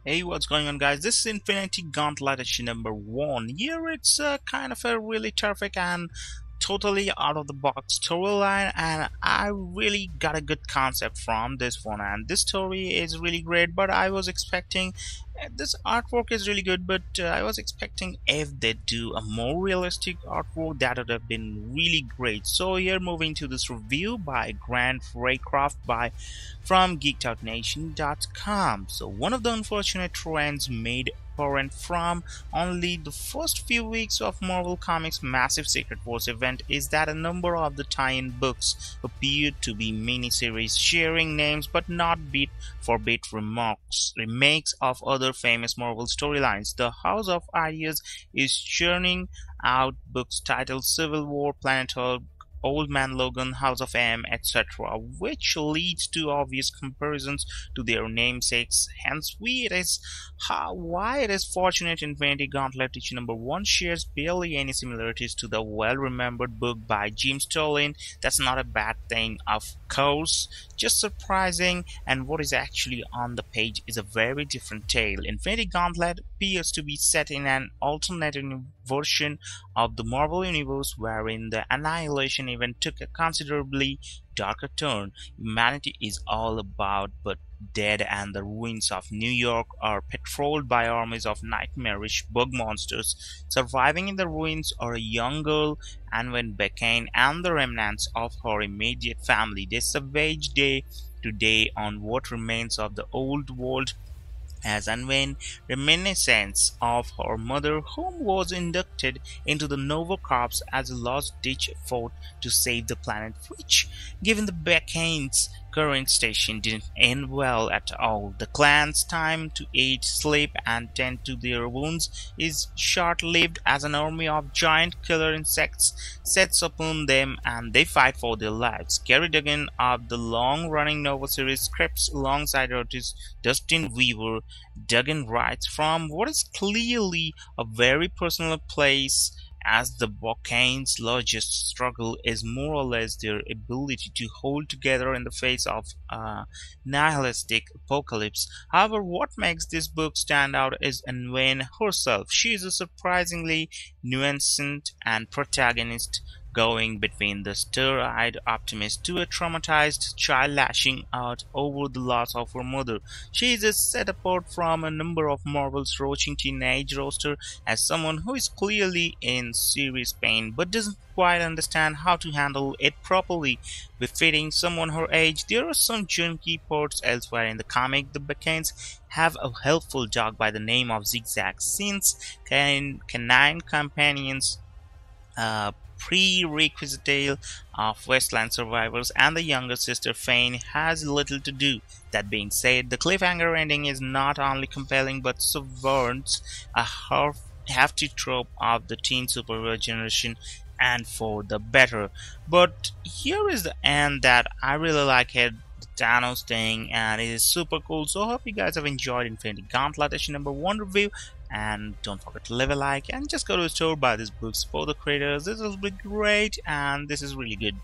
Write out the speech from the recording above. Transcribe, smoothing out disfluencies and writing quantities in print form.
Hey, what's going on, guys? This is Infinity Gauntlet issue number 1. Here it's kind of a really terrific and totally out of the box storyline, and I really got a good concept from this one. And this story is really great, but I was expecting this artwork is really good, but I was expecting if they do a more realistic artwork, that would have been really great. So here, moving to this review by Grant Raycroft from geekedoutnation.com. So one of the unfortunate trends made apparent from only the first few weeks of Marvel Comics' massive Secret Wars event is that a number of the tie-in books appeared to be miniseries sharing names but not beat-for-beat remakes of other famous Marvel storylines. The House of Ideas is churning out books titled Civil War, Planet Earth, Old Man Logan, House of M, etc., which leads to obvious comparisons to their namesakes. Hence, why it is fortunate Infinity Gauntlet issue number 1 shares barely any similarities to the well-remembered book by Jim Starlin. That's not a bad thing, of course, just surprising, and what is actually on the page is a very different tale. Infinity Gauntlet appears to be set in an alternate version of the Marvel Universe wherein the Annihilation event took a considerably darker turn. Humanity is all about but dead, and the ruins of New York are patrolled by armies of nightmarish bug monsters. Surviving in the ruins are a young girl, Anwen Bakian, and the remnants of her immediate family. They savage day to day on what remains of the old world as Anwen, reminiscence of her mother, whom was inducted into the Nova Corps as a last-ditch effort to save the planet, which, given the Bakians' current station, didn't end well at all. The clan's time to eat, sleep, and tend to their wounds is short-lived as an army of giant killer insects sets upon them and they fight for their lives. Gerry Duggan of the long-running Nova series scripts alongside artist Dustin Weaver. Duggan writes from what is clearly a very personal place, as the Bakians' largest struggle is more or less their ability to hold together in the face of a nihilistic apocalypse. However, what makes this book stand out is Anwen herself. She is a surprisingly nuanced and protagonist, going between the stir-eyed optimist to a traumatized child lashing out over the loss of her mother. She is set apart from a number of Marvel's roaching teenage roster as someone who is clearly in serious pain but doesn't quite understand how to handle it properly, befitting someone her age. There are some junky parts elsewhere in the comic. The Bakians have a helpful dog by the name of Zigzag, since canine companions prerequisite of wasteland survivors, and the younger sister Fane has little to do. That being said, the cliffhanger ending is not only compelling but subverts a hefty trope of the teen superhero generation, and for the better. But here is the end that I really like it, the Thanos thing, and it is super cool. So I hope you guys have enjoyed Infinity Gauntlet issue number 1 review, and don't forget to leave a like and just go to the store, buy this book, support the creators. This will be great, and this is really good.